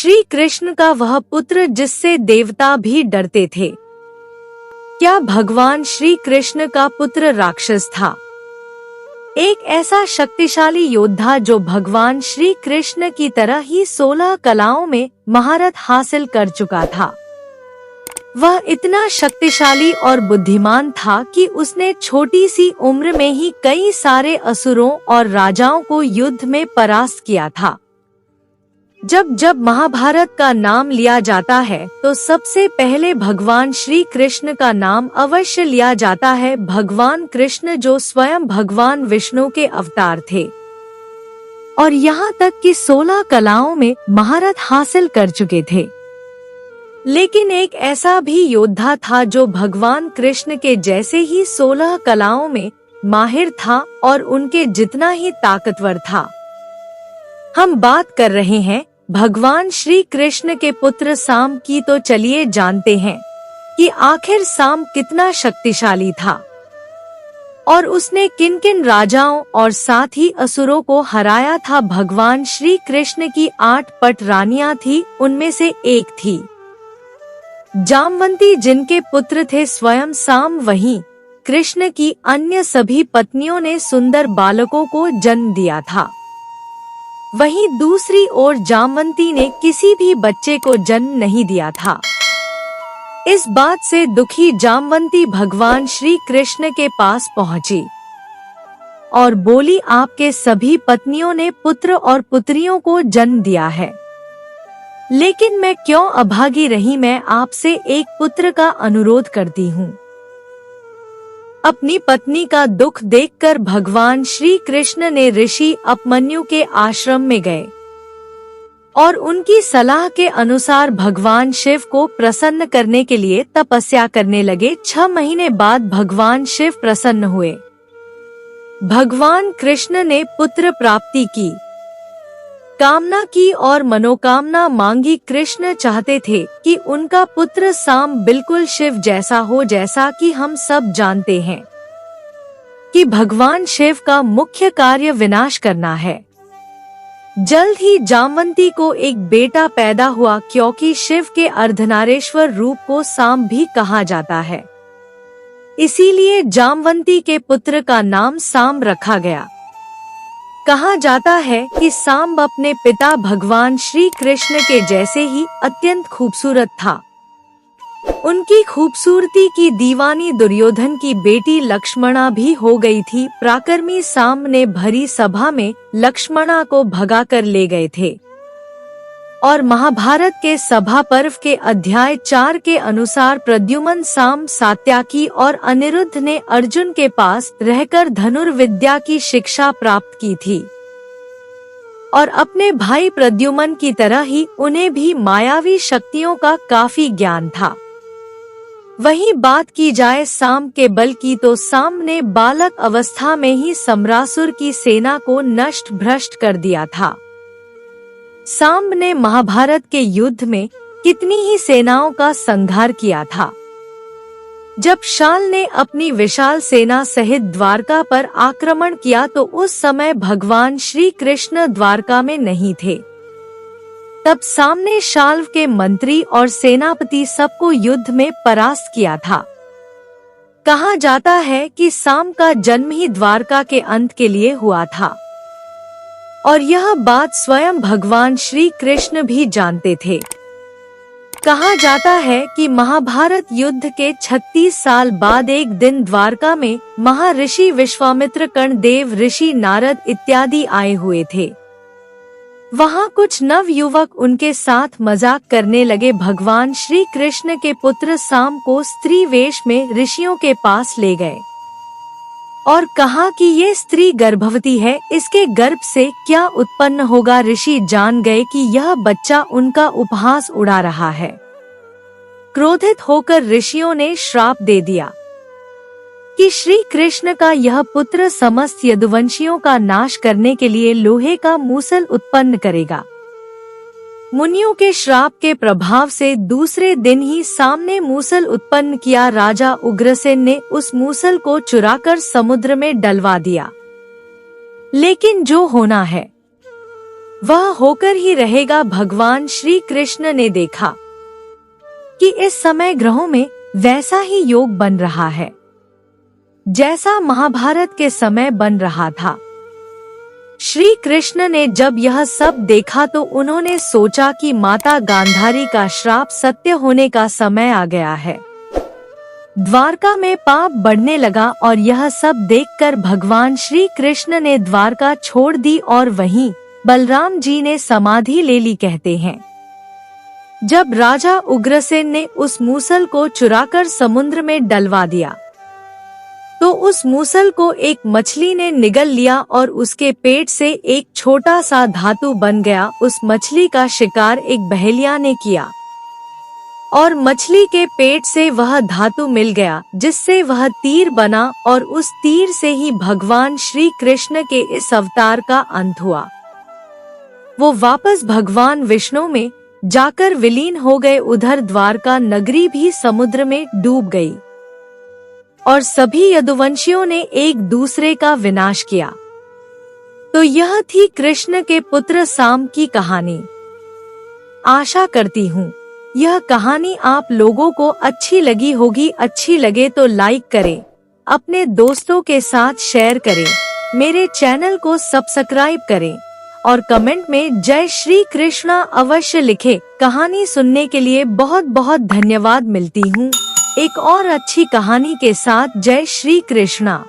श्री कृष्ण का वह पुत्र जिससे देवता भी डरते थे। क्या भगवान श्री कृष्ण का पुत्र राक्षस था? एक ऐसा शक्तिशाली योद्धा जो भगवान श्री कृष्ण की तरह ही 16 कलाओं में महारत हासिल कर चुका था। वह इतना शक्तिशाली और बुद्धिमान था कि उसने छोटी सी उम्र में ही कई सारे असुरों और राजाओं को युद्ध में परास्त किया था। जब जब महाभारत का नाम लिया जाता है तो सबसे पहले भगवान श्री कृष्ण का नाम अवश्य लिया जाता है। भगवान कृष्ण जो स्वयं भगवान विष्णु के अवतार थे और यहाँ तक कि 16 कलाओं में महारत हासिल कर चुके थे। लेकिन एक ऐसा भी योद्धा था जो भगवान कृष्ण के जैसे ही 16 कलाओं में माहिर था और उनके जितना ही ताकतवर था। हम बात कर रहे हैं भगवान श्री कृष्ण के पुत्र साम की। तो चलिए जानते हैं कि आखिर साम कितना शक्तिशाली था और उसने किन किन राजाओं और साथ ही असुरों को हराया था। भगवान श्री कृष्ण की 8 पट रानियां थी, उनमें से एक थी जामवंती, जिनके पुत्र थे स्वयं साम। वहीं कृष्ण की अन्य सभी पत्नियों ने सुंदर बालकों को जन्म दिया था। वहीं दूसरी ओर जामवंती ने किसी भी बच्चे को जन्म नहीं दिया था। इस बात से दुखी जामवंती भगवान श्री कृष्ण के पास पहुंची और बोली, आपके सभी पत्नियों ने पुत्र और पुत्रियों को जन्म दिया है, लेकिन मैं क्यों अभागी रही? मैं आपसे एक पुत्र का अनुरोध करती हूँ। अपनी पत्नी का दुख देखकर भगवान श्री कृष्ण ने ऋषि उपमन्यु के आश्रम में गए और उनकी सलाह के अनुसार भगवान शिव को प्रसन्न करने के लिए तपस्या करने लगे। 6 महीने बाद भगवान शिव प्रसन्न हुए। भगवान कृष्ण ने पुत्र प्राप्ति की कामना की और मनोकामना मांगी। कृष्ण चाहते थे कि उनका पुत्र साम बिल्कुल शिव जैसा हो, जैसा कि हम सब जानते हैं कि भगवान शिव का मुख्य कार्य विनाश करना है। जल्द ही जामवंती को एक बेटा पैदा हुआ, क्योंकि शिव के अर्धनारेश्वर रूप को साम भी कहा जाता है, इसीलिए जामवंती के पुत्र का नाम साम रखा गया। कहा जाता है कि साम अपने पिता भगवान श्री कृष्ण के जैसे ही अत्यंत खूबसूरत था। उनकी खूबसूरती की दीवानी दुर्योधन की बेटी लक्ष्मणा भी हो गई थी। पराक्रमी साम ने भरी सभा में लक्ष्मणा को भगाकर ले गए थे और महाभारत के सभा पर्व के अध्याय 4 के अनुसार प्रद्युम्न, साम, सात्याकी और अनिरुद्ध ने अर्जुन के पास रहकर धनुर्विद्या की शिक्षा प्राप्त की थी और अपने भाई प्रद्युम्न की तरह ही उन्हें भी मायावी शक्तियों का काफी ज्ञान था। वहीं बात की जाए साम के बल की, तो साम ने बालक अवस्था में ही सम्रासुर की सेना को नष्ट भ्रष्ट कर दिया था। साम ने महाभारत के युद्ध में कितनी ही सेनाओं का संहार किया था। जब शाल ने अपनी विशाल सेना सहित द्वारका पर आक्रमण किया तो उस समय भगवान श्री कृष्ण द्वारका में नहीं थे। तब साम ने शाल्व के मंत्री और सेनापति सबको युद्ध में परास्त किया था। कहा जाता है कि साम का जन्म ही द्वारका के अंत के लिए हुआ था और यह बात स्वयं भगवान श्री कृष्ण भी जानते थे। कहा जाता है कि महाभारत युद्ध के 36 साल बाद एक दिन द्वारका में महर्षि विश्वामित्र, कर्ण देव, ऋषि नारद इत्यादि आए हुए थे। वहाँ कुछ नव युवक उनके साथ मजाक करने लगे। भगवान श्री कृष्ण के पुत्र साम को स्त्री वेश में ऋषियों के पास ले गए और कहा कि ये स्त्री गर्भवती है, इसके गर्भ से क्या उत्पन्न होगा। ऋषि जान गए कि यह बच्चा उनका उपहास उड़ा रहा है। क्रोधित होकर ऋषियों ने श्राप दे दिया कि श्री कृष्ण का यह पुत्र समस्त यदुवंशियों का नाश करने के लिए लोहे का मूसल उत्पन्न करेगा। मुनियों के श्राप के प्रभाव से दूसरे दिन ही सामने मूसल उत्पन्न किया। राजा उग्रसेन ने उस मूसल को चुराकर समुद्र में डलवा दिया। लेकिन जो होना है वह होकर ही रहेगा। भगवान श्री कृष्ण ने देखा कि इस समय ग्रहों में वैसा ही योग बन रहा है जैसा महाभारत के समय बन रहा था। श्री कृष्ण ने जब यह सब देखा तो उन्होंने सोचा कि माता गांधारी का श्राप सत्य होने का समय आ गया है। द्वारका में पाप बढ़ने लगा और यह सब देखकर भगवान श्री कृष्ण ने द्वारका छोड़ दी और वहीं बलराम जी ने समाधि ले ली। कहते हैं जब राजा उग्रसेन ने उस मूसल को चुराकर समुद्र में डलवा दिया तो उस मूसल को एक मछली ने निगल लिया और उसके पेट से एक छोटा सा धातु बन गया। उस मछली का शिकार एक बहेलिया ने किया और मछली के पेट से वह धातु मिल गया जिससे वह तीर बना और उस तीर से ही भगवान श्री कृष्ण के इस अवतार का अंत हुआ। वो वापस भगवान विष्णु में जाकर विलीन हो गए। उधर द्वारका नगरी भी समुद्र में डूब गई और सभी यदुवंशियों ने एक दूसरे का विनाश किया। तो यह थी कृष्ण के पुत्र साम की कहानी। आशा करती हूँ यह कहानी आप लोगों को अच्छी लगी होगी। अच्छी लगे तो लाइक करें, अपने दोस्तों के साथ शेयर करें, मेरे चैनल को सब्सक्राइब करें और कमेंट में जय श्री कृष्णा अवश्य लिखें। कहानी सुनने के लिए बहुत बहुत धन्यवाद। मिलती हूँ एक और अच्छी कहानी के साथ। जय श्री कृष्णा।